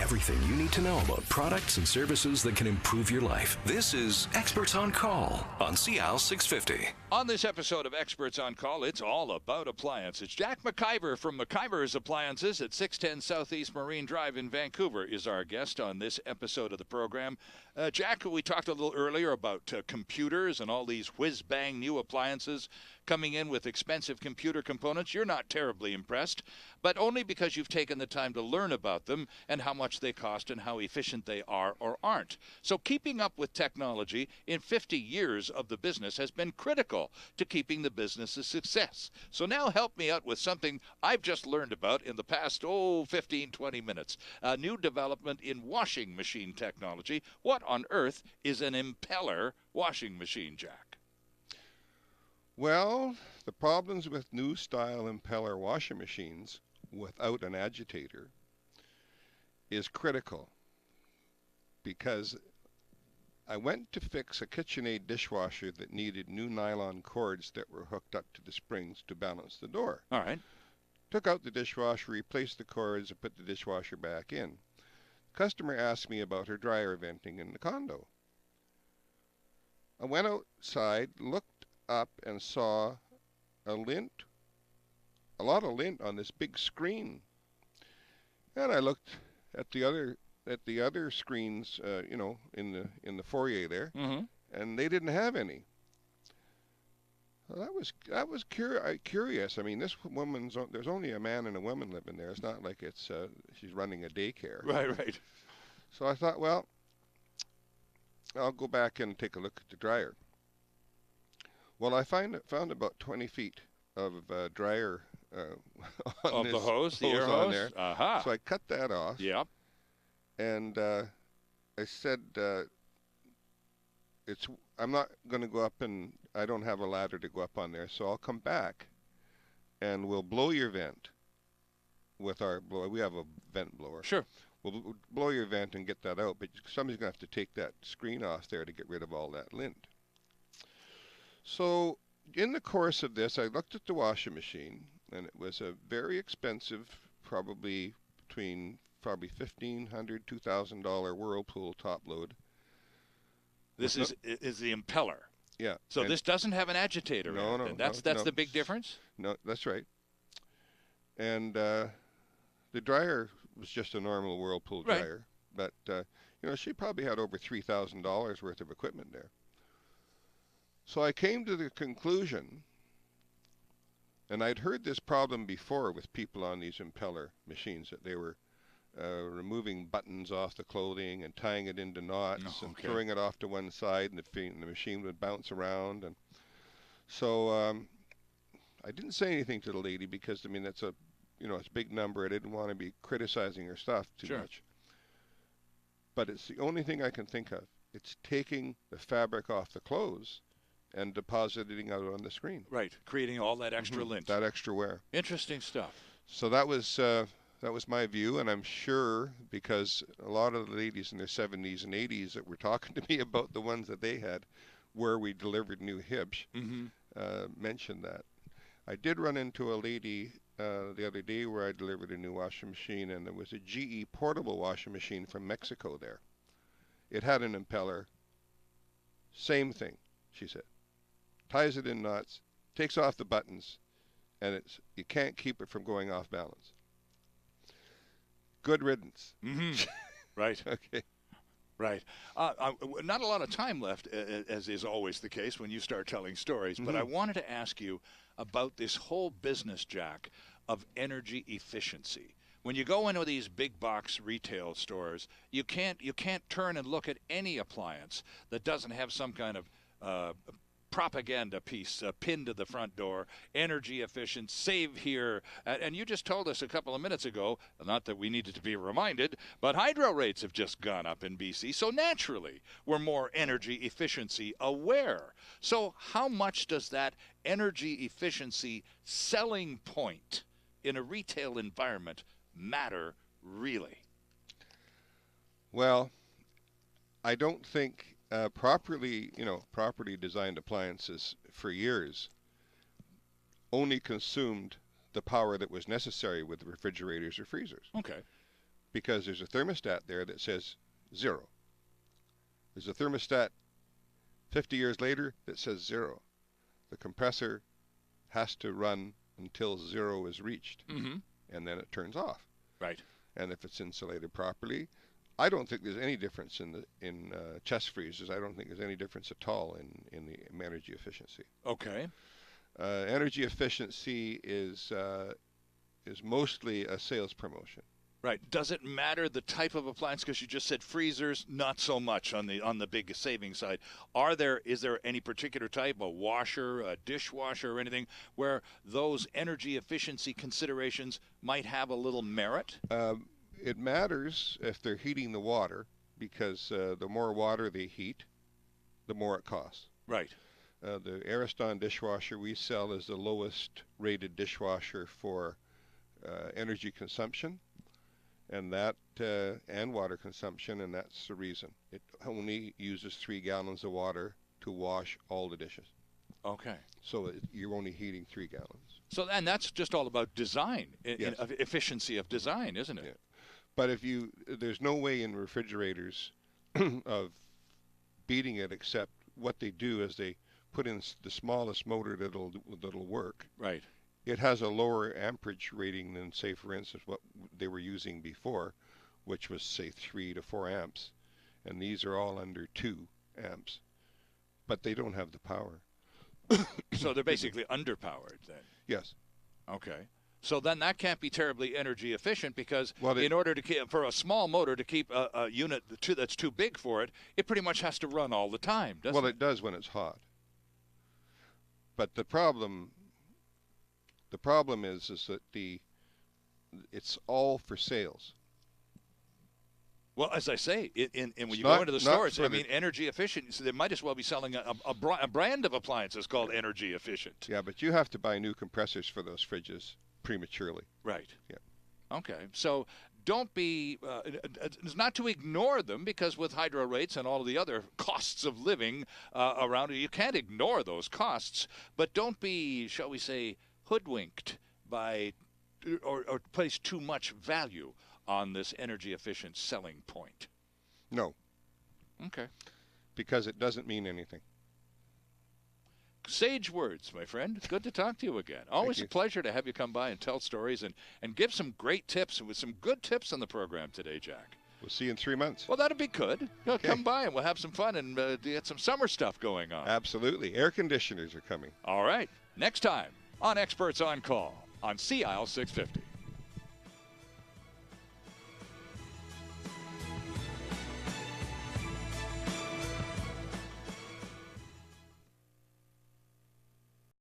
Everything you need to know about products and services that can improve your life. This is Experts on Call on CL 650. On this episode of Experts on Call, it's all about appliances. Jack McIver from McIvers Appliances at 610 Southeast Marine Drive in Vancouver is our guest on this episode of the program. Jack, we talked a little earlier about computers and all these whiz-bang new appliances coming in with expensive computer components. You're not terribly impressed, but only because you've taken the time to learn about them and how much they cost and how efficient they are or aren't. So keeping up with technology in 50 years of the business has been critical to keeping the business a success. So now help me out with something I've just learned about in the past, 15, 20 minutes. A new development in washing machine technology. What on earth is an impeller washing machine, Jack? Well, the problems with new style impeller washing machines without an agitator is critical, because I went to fix a KitchenAid dishwasher that needed new nylon cords that were hooked up to the springs to balance the door. All right. Took out the dishwasher, replaced the cords, and put the dishwasher back in. The customer asked me about her dryer venting in the condo. I went outside, looked up, and saw a lot of lint on this big screen. And I looked at the other screens, in the foyer there, and they didn't have any. Well, that was curious. I mean, this woman's there's only a man and a woman living there. It's not like she's running a daycare. Right. So I thought, well, I'll go back and take a look at the dryer. Well, I found about 20 feet of dryer on the hose, the air on hose. there. Uh-huh. So I cut that off. Yep. And I said, I'm not going to go up, and I don't have a ladder to go up on there, so I'll come back and we'll blow your vent with our blower. We have a vent blower. Sure. We'll blow your vent and get that out, but somebody's going to have to take that screen off there to get rid of all that lint. So in the course of this, I looked at the washing machine, and it was a very expensive, probably $1,500, $2,000 Whirlpool top load. This is the impeller. Yeah. So this doesn't have an agitator no, in it. No, That's the big difference? No, that's right. And the dryer was just a normal Whirlpool dryer. Right. But, she probably had over $3,000 worth of equipment there. So I came to the conclusion, and I'd heard this problem before with people on these impeller machines, that they were removing buttons off the clothing and tying it into knots and throwing it off to one side, and the machine would bounce around. And so I didn't say anything to the lady because, that's it's a big number. I didn't want to be criticizing her stuff too much. But it's the only thing I can think of. It's taking the fabric off the clothes and depositing out on the screen. Right, creating all that extra lint. That extra wear. Interesting stuff. So that was my view, and I'm sure because a lot of the ladies in their 70s and 80s that were talking to me about the ones that they had, where we delivered new hips, mentioned that. I did run into a lady the other day where I delivered a new washing machine, and there was a GE portable washing machine from Mexico there. It had an impeller. Same thing, she said. Ties it in knots, takes off the buttons, and you can't keep it from going off balance. Good riddance. Right. Okay. Right. Not a lot of time left, as is always the case when you start telling stories, but I wanted to ask you about this whole business, Jack, of energy efficiency. When you go into these big box retail stores, you can't turn and look at any appliance that doesn't have some kind of propaganda piece pinned to the front door, energy efficient, save here. And you just told us a couple of minutes ago, not that we needed to be reminded, but hydro rates have just gone up in BC. So naturally, we're more energy efficiency aware. So how much does that energy efficiency selling point in a retail environment matter really? Well, I don't think properly designed appliances for years only consumed the power that was necessary with refrigerators or freezers. Okay. because there's a thermostat there that says 0. There's a thermostat 50 years later that says 0. The compressor has to run until 0 is reached, and then it turns off. Right. And if it's insulated properly, I don't think there's any difference in chest freezers. I don't think there's any difference at all in the energy efficiency. Okay. Energy efficiency is mostly a sales promotion. Right. Does it matter the type of appliance? Because you just said freezers, not so much on the big saving side. Is there any particular type, a washer, a dishwasher, or anything where those energy efficiency considerations might have a little merit? It matters if they're heating the water, because the more water they heat, the more it costs. Right. The Ariston dishwasher we sell is the lowest rated dishwasher for energy consumption, and water consumption, and that's the reason. It only uses 3 gallons of water to wash all the dishes. Okay. So you're only heating 3 gallons. So, and that's just all about design, Yes. Efficiency of design, isn't it? Yeah. But there's no way in refrigerators of beating it, except what they do is they put in the smallest motor that'll work. Right. It has a lower amperage rating than, say, for instance, what they were using before, which was, say, 3 to 4 amps. And these are all under 2 amps. But they don't have the power. So they're basically underpowered then? Yes. Okay. So then that can't be terribly energy efficient, because in order to keep, for a small motor to keep a unit that's too big for it, it pretty much has to run all the time, doesn't it? Well, it does when it's hot. But the problem is that it's all for sales. Well, as I say, when you go into the stores, energy efficient, so they might as well be selling a brand of appliances called energy efficient. Yeah, but you have to buy new compressors for those fridges prematurely. Right. Yeah. Okay. So don't be, it's not to ignore them, because with hydro rates and all of the other costs of living around you can't ignore those costs, but don't be, shall we say, hoodwinked by or place too much value on this energy efficient selling point. No. Okay. Because it doesn't mean anything. Sage words, my friend. Good to talk to you again. Always a pleasure to have you come by and tell stories and give some great tips, with some good tips on the program today, Jack. We'll see you in 3 months. Well, that'll be good. Okay. Come by and we'll have some fun and get some summer stuff going on. Absolutely. Air conditioners are coming. All right. Next time on Experts on Call on Sea Isle 650.